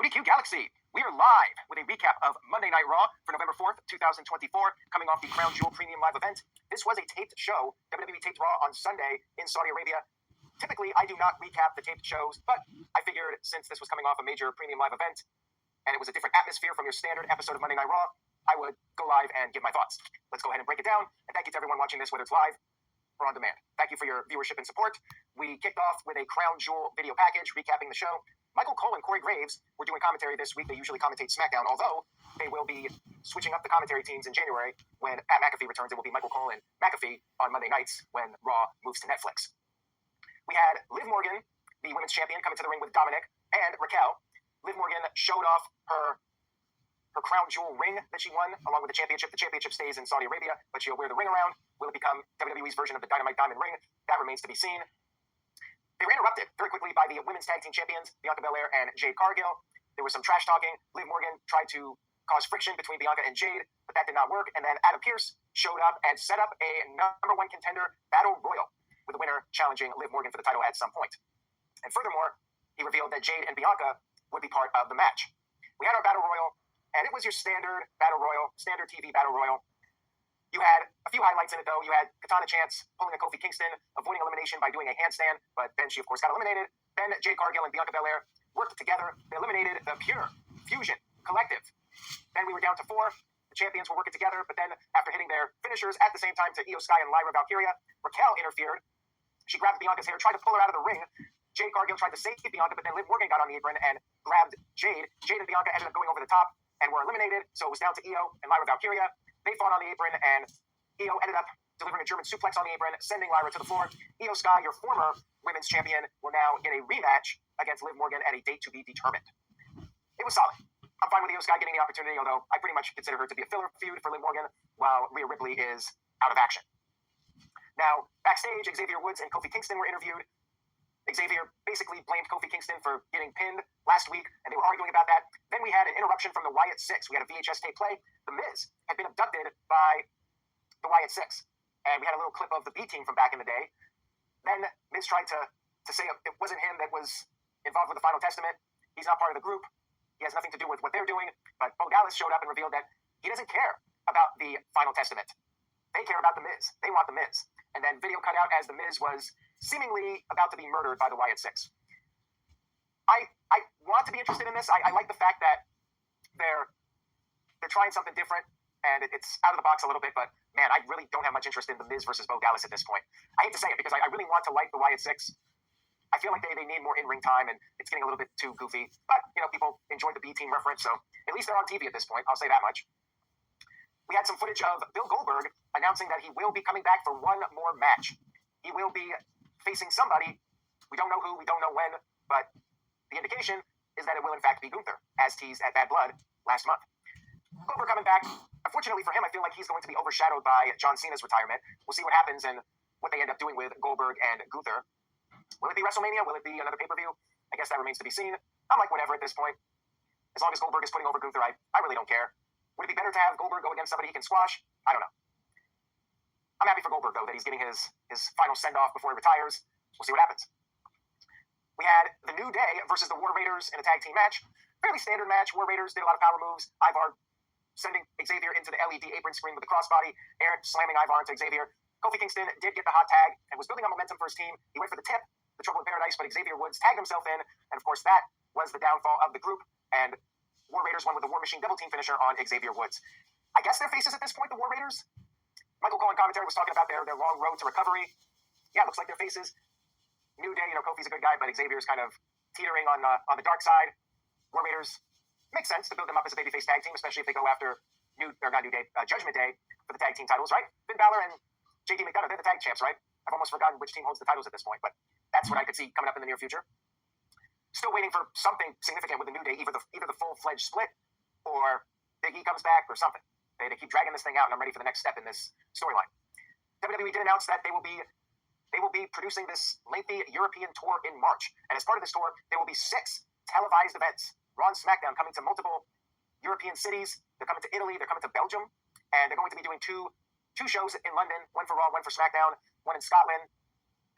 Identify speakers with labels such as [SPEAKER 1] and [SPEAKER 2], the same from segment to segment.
[SPEAKER 1] Nodq Galaxy. We are live with a recap of Monday Night Raw for November 4th, 2024, coming off the Crown Jewel Premium Live event. This was a taped show. WWE taped Raw on Sunday in Saudi Arabia. Typically, I do not recap the taped shows, but I figured since this was coming off a major Premium Live event, and it was a different atmosphere from your standard episode of Monday Night Raw, I would go live and give my thoughts. Let's go ahead and break it down, and thank you to everyone watching this, whether it's live or on demand. Thank you for your viewership and support. We kicked off with a Crown Jewel video package recapping the show. Michael Cole and Corey Graves were doing commentary this week. They usually commentate SmackDown, although they will be switching up the commentary teams in January when Pat McAfee returns. It will be Michael Cole and McAfee on Monday nights when Raw moves to Netflix. We had Liv Morgan, the women's champion, coming to the ring with Dominic and Raquel. Liv Morgan showed off her Crown Jewel ring that she won, along with the championship. The championship stays in Saudi Arabia, but she'll wear the ring around. Will it become WWE's version of the Dynamite Diamond ring? That remains to be seen. They were interrupted very quickly by the women's tag team champions, Bianca Belair and Jade Cargill. There was some trash talking. Liv Morgan tried to cause friction between Bianca and Jade, but that did not work. And then Adam Pearce showed up and set up a number one contender battle royal, with the winner challenging Liv Morgan for the title at some point. And furthermore, he revealed that Jade and Bianca would be part of the match. We had our battle royal, and it was your standard battle royal, standard TV battle royal. You had a few highlights in it, though. You had Katana Chance pulling a Kofi Kingston, avoiding elimination by doing a handstand, but then she, of course, got eliminated. Then Jade Cargill and Bianca Belair worked together. They eliminated the Pure Fusion Collective. Then we were down to 4. The champions were working together, but then after hitting their finishers at the same time to Io Sky and Lyra Valkyria, Raquel interfered. She grabbed Bianca's hair, tried to pull her out of the ring. Jade Cargill tried to save Bianca, but then Liv Morgan got on the apron and grabbed Jade. Jade and Bianca ended up going over the top and were eliminated, so it was down to Io and Lyra Valkyria. They fought on the apron, and Io ended up delivering a German suplex on the apron, sending Lyra to the floor. Io Sky, your former women's champion, will now get a rematch against Liv Morgan at a date to be determined. It was solid. I'm fine with Io Sky getting the opportunity, although I pretty much consider her to be a filler feud for Liv Morgan, while Rhea Ripley is out of action. Now, backstage, Xavier Woods and Kofi Kingston were interviewed. Xavier basically blamed Kofi Kingston for getting pinned last week, and they were arguing about that. Then we had an interruption from the Wyatt Six. We had a VHS tape play. The Miz had been abducted by the Wyatt Six, and we had a little clip of the B Team from back in the day. Then Miz tried to say it wasn't him that was involved with the Final Testament. He's not part of the group. He has nothing to do with what they're doing. But Bo Dallas showed up and revealed that he doesn't care about the Final Testament. They care about the Miz. They want the Miz. And then video cut out as the Miz was seemingly about to be murdered by the Wyatt Six. I want to be interested in this. I like the fact that they're trying something different, and it's out of the box a little bit, but man, I really don't have much interest in the Miz versus Bo Dallas at this point. I hate to say it because I really want to like the Wyatt Six. I feel like they need more in-ring time, and it's getting a little bit too goofy. But, people enjoy the B-Team reference, so at least they're on TV at this point. I'll say that much. We had some footage of Bill Goldberg announcing that he will be coming back for one more match. He will be facing somebody. We don't know who, we don't know when, but the indication is that it will in fact be Gunther, as teased at Bad Blood last month. Goldberg coming back. Unfortunately for him, I feel like he's going to be overshadowed by John Cena's retirement. We'll see what happens and what they end up doing with Goldberg and Gunther. Will it be WrestleMania? Will it be another pay-per-view? I guess that remains to be seen. I'm like whatever at this point. As long as Goldberg is putting over Gunther, I really don't care. Would it be better to have Goldberg go against somebody he can squash? I don't know. I'm happy for Goldberg, though, that he's getting his final send-off before he retires. We'll see what happens. We had the New Day versus the War Raiders in a tag team match. Fairly standard match. War Raiders did a lot of power moves. Ivar sending Xavier into the LED apron screen with the crossbody. Aaron slamming Ivar into Xavier. Kofi Kingston did get the hot tag and was building up momentum for his team. He went for the tip, the Trouble in Paradise, but Xavier Woods tagged himself in. And, of course, that was the downfall of the group. And War Raiders won with the War Machine double team finisher on Xavier Woods. I guess they're faces at this point, the War Raiders. Michael Cole in commentary was talking about their long road to recovery. Yeah, it looks like they're faces. New Day, Kofi's a good guy, but Xavier's kind of teetering on the dark side. War Raiders makes sense to build them up as a babyface tag team, especially if they go after Judgment Day for the tag team titles, right? Finn Balor and JD McDonough, they're the tag champs, right? I've almost forgotten which team holds the titles at this point, but that's what I could see coming up in the near future. Still waiting for something significant with the New Day, either the full-fledged split or Big E comes back or something. They keep dragging this thing out, and I'm ready for the next step in this storyline. WWE did announce that they will be producing this lengthy European tour in March. And as part of this tour, there will be 6 televised events. Raw and SmackDown coming to multiple European cities. They're coming to Italy. They're coming to Belgium. And they're going to be doing two shows in London, one for Raw, one for SmackDown, one in Scotland.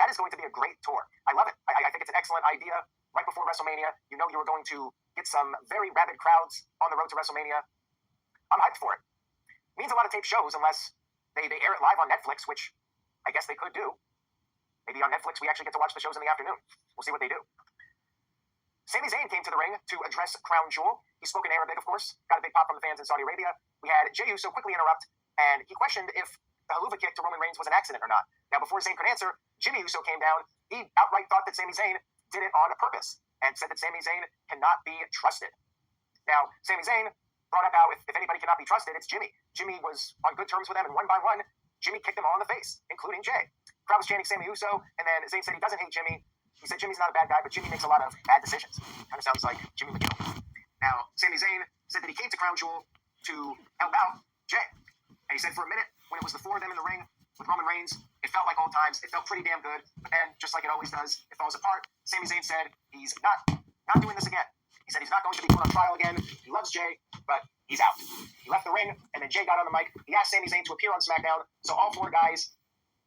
[SPEAKER 1] That is going to be a great tour. I love it. I think it's an excellent idea. right before WrestleMania. You know you were going to get some very rabid crowds on the road to WrestleMania. I'm hyped for it. It means a lot of tape shows unless they air it live on Netflix, which I guess they could do. Maybe on Netflix we actually get to watch the shows in the afternoon. We'll see what they do. Sami Zayn came to the ring to address Crown Jewel. He spoke in Arabic, of course. Got a big pop from the fans in Saudi Arabia. We had Jey Uso quickly interrupt, and he questioned if the haluva kick to Roman Reigns was an accident or not. Now, before Zayn could answer, Jimmy Uso came down. He outright thought that Sami Zayn did it on purpose and said that Sami Zayn cannot be trusted. Now, Sami Zayn brought up how if anybody cannot be trusted, it's Jimmy. Jimmy was on good terms with them, and one by one, Jimmy kicked them all in the face, including Jey. Crowd was chanting Sami Uso, and then Zayn said he doesn't hate Jimmy. He said Jimmy's not a bad guy, but Jimmy makes a lot of bad decisions. Kind of sounds like Jimmy McGill. Now, Sami Zayn said that he came to Crown Jewel to help out Jey. And he said for a minute, when it was the four of them in the ring with Roman Reigns, it felt like old times. It felt pretty damn good. But then, just like it always does, it falls apart. Sami Zayn said he's not doing this again. He said he's not going to be put on trial again. He loves Jey, but he's out. He left the ring, and then Jey got on the mic. He asked Sami Zayn to appear on SmackDown so all four guys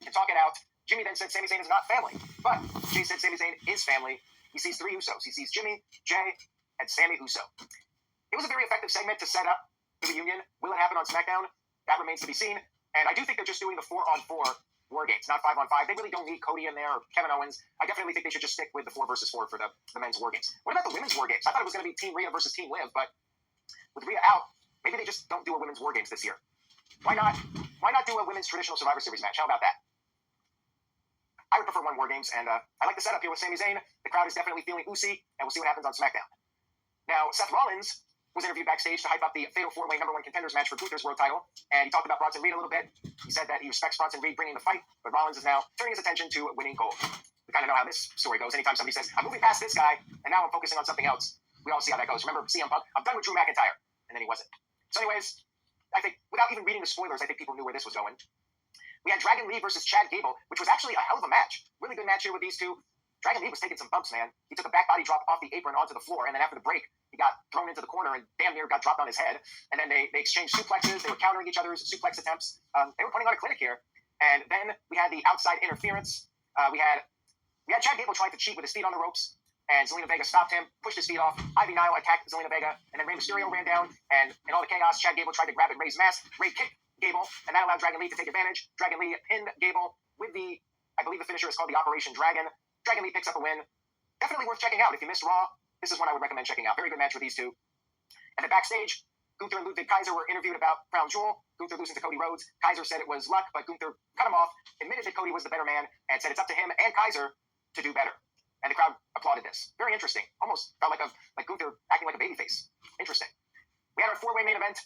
[SPEAKER 1] can talk it out. Jimmy then said Sami Zayn is not family, but Jey said Sami Zayn is family. He sees three Usos. He sees Jimmy, Jey, and Sami Uso. It was a very effective segment to set up the reunion. Will it happen on SmackDown? That remains to be seen. And I do think they're just doing the 4-on-4 War Games, not 5-on-5. They really don't need Cody in there or Kevin Owens. I definitely think they should just stick with the 4 versus 4 for the men's War Games. What about the women's War Games? I thought it was going to be Team Rhea versus Team Liv, but with Rhea out, maybe they just don't do a women's War Games this year. Why not do a women's traditional Survivor Series match? How about that? I would prefer one War Games, and I like the setup here with Sami Zayn. The crowd is definitely feeling oozy, and we'll see what happens on SmackDown. Now, Seth Rollins was interviewed backstage to hype up the Fatal 4-Way #1 contenders match for Gunther's world title, and he talked about Bronson Reed a little bit. He said that he respects Bronson Reed bringing the fight, but Rollins is now turning his attention to winning gold. We kind of know how this story goes. Anytime somebody says, I'm moving past this guy, and now I'm focusing on something else, we all see how that goes. Remember CM Punk? I'm done with Drew McIntyre. And then he wasn't. So anyways, I think, without even reading the spoilers, I think people knew where this was going. We had Dragon Lee versus Chad Gable, which was actually a hell of a match. Really good match here with these two. Dragon Lee was taking some bumps, man. He took a back body drop off the apron onto the floor, and then after the break, he got thrown into the corner and damn near got dropped on his head. And then they exchanged suplexes. They were countering each other's suplex attempts. They were putting on a clinic here. And then we had the outside interference. We had Chad Gable trying to cheat with his feet on the ropes, and Zelina Vega stopped him, pushed his feet off. Ivy Nile attacked Zelina Vega, and then Rey Mysterio ran down, and in all the chaos, Chad Gable tried to grab at Rey's mask. Rey kicked Gable, and that allowed Dragon Lee to take advantage. Dragon Lee pinned Gable with I believe the finisher is called the Operation Dragon. Dragon Lee picks up a win. Definitely worth checking out. If you missed Raw, this is one I would recommend checking out. Very good match with these two. And then backstage, Gunther and Ludwig Kaiser were interviewed about Crown Jewel. Gunther losing to Cody Rhodes. Kaiser said it was luck, but Gunther cut him off, admitted that Cody was the better man, and said it's up to him and Kaiser to do better. And the crowd applauded this. Very interesting. Almost felt like Gunther acting like a babyface. Interesting. We had our 4-way main event.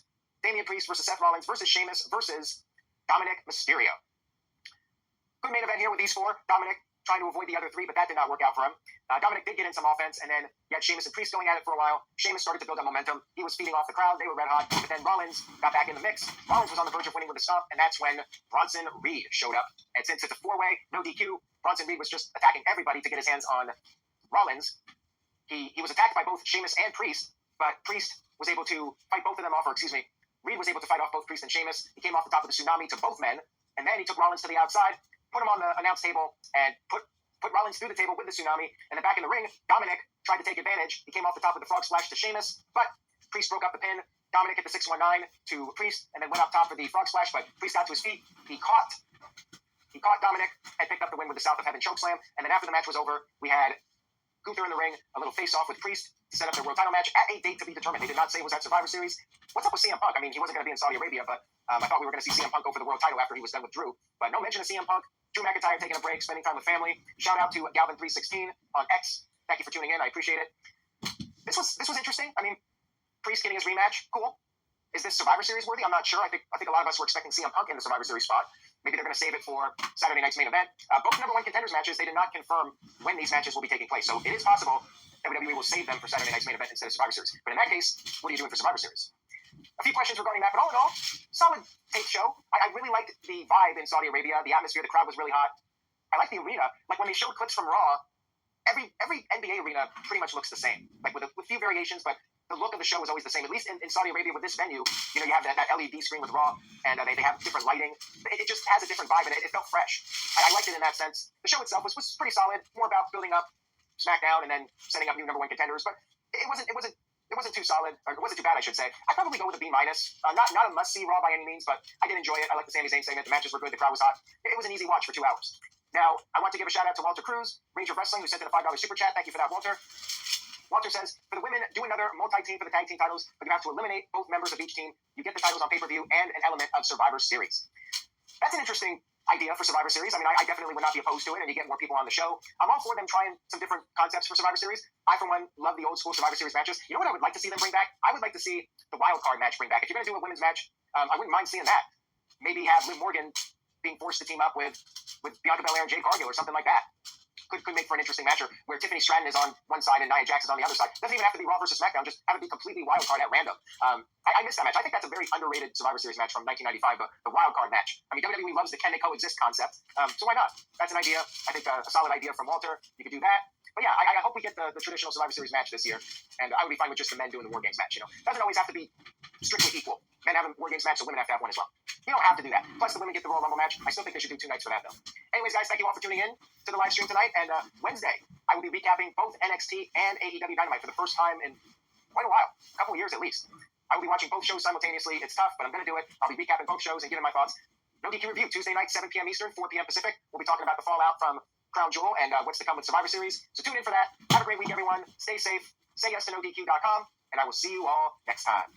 [SPEAKER 1] Damien Priest versus Seth Rollins versus Sheamus versus Dominic Mysterio. Good main event here with these four. Dominic trying to avoid the other three, but that did not work out for him. Dominic did get in some offense, and then you had Sheamus and Priest going at it for a while. Sheamus started to build up momentum. He was feeding off the crowd. They were red hot. But then Rollins got back in the mix. Rollins was on the verge of winning with a stomp, and that's when Bronson Reed showed up. And since it's a 4-way, no DQ, Bronson Reed was just attacking everybody to get his hands on Rollins. He was attacked by both Sheamus and Priest, but Priest was able to fight both of them off, Reed was able to fight off both Priest and Sheamus. He came off the top of the tsunami to both men, and then he took Rollins to the outside, put him on the announce table, and put Rollins through the table with the tsunami. And then back in the ring, Dominic tried to take advantage. He came off the top of the frog splash to Sheamus, but Priest broke up the pin. Dominic hit the 619 to Priest, and then went up top for the frog splash, but Priest got to his feet. He caught Dominic and picked up the win with the South of Heaven chokeslam. And then after the match was over, we had Gunther in the ring, a little face-off with Priest to set up their world title match at a date to be determined. They did not say it was at Survivor Series. What's up with CM Punk? I mean, he wasn't going to be in Saudi Arabia, but I thought we were going to see CM Punk go for the world title after he was done with Drew. But no mention of CM Punk. Drew McIntyre taking a break, spending time with family. Shout out to Galvin316 on X. Thank you for tuning in. I appreciate it. This was interesting. I mean, Priest getting his rematch, cool. Is this Survivor Series worthy? I'm not sure. I think a lot of us were expecting CM Punk in the Survivor Series spot. Maybe they're going to save it for Saturday night's main event. Both #1 contenders matches, they did not confirm when these matches will be taking place. So it is possible that WWE will save them for Saturday night's main event instead of Survivor Series. But in that case, what are you doing for Survivor Series? A few questions regarding that, but all in all, solid tape show. I really liked the vibe in Saudi Arabia. The atmosphere, the crowd was really hot. I like the arena. Like when they showed clips from Raw, every NBA arena pretty much looks the same. Like with a few variations, but the look of the show is always the same. At least in Saudi Arabia with this venue, you have that LED screen with Raw, and they have different lighting. It just has a different vibe, and it felt fresh. I liked it in that sense. The show itself was pretty solid, more about building up SmackDown and then setting up new number one contenders. But it wasn't too solid, or it wasn't too bad, I should say. I'd probably go with a B-. Not a must-see Raw by any means, but I did enjoy it. I liked the Sami Zayn segment. The matches were good. The crowd was hot. It was an easy watch for 2 hours. Now, I want to give a shout-out to Walter Cruz, Ranger of Wrestling, who sent in a $5 super chat. Thank you for that, Walter. Walter says, for the women, do another multi-team for the tag team titles, but you have to eliminate both members of each team. You get the titles on pay-per-view and an element of Survivor Series. That's an interesting idea for Survivor Series. I mean, I definitely would not be opposed to it, and you get more people on the show. I'm all for them trying some different concepts for Survivor Series. I, for one, love the old school Survivor Series matches. You know what I would like to see them bring back? I would like to see the wild card match bring back. If you're going to do a women's match, I wouldn't mind seeing that. Maybe have Liv Morgan being forced to team up with Bianca Belair and Jade Cargill or something like that. Could make for an interesting match, where Tiffany Stratton is on one side and Nia Jax is on the other side. Doesn't even have to be Raw versus SmackDown. Just have it be completely wild card at random. I missed that match. I think that's a very underrated Survivor Series match from 1995, the wild card match. I mean, WWE loves the can they coexist concept, so why not? That's an idea. I think a solid idea from Walter. You could do that. But yeah, I hope we get the traditional Survivor Series match this year, and I would be fine with just the men doing the War Games match. You know, doesn't always have to be strictly equal. Men have a War Games match, so women have to have one as well. You don't have to do that. Plus, the women get the Royal Rumble match. I still think they should do 2 nights for that, though. Anyways, guys, thank you all for tuning in to the live stream tonight. And Wednesday, I will be recapping both NXT and AEW Dynamite for the first time in quite a while, a couple of years at least. I will be watching both shows simultaneously. It's tough, but I'm going to do it. I'll be recapping both shows and giving my thoughts. Nodq Review, Tuesday night, 7 p.m. Eastern, 4 p.m. Pacific. We'll be talking about the fallout from Crown Jewel and what's to come with Survivor Series. So tune in for that. Have a great week, everyone. Stay safe. Say yes to Nodq.com, and I will see you all next time.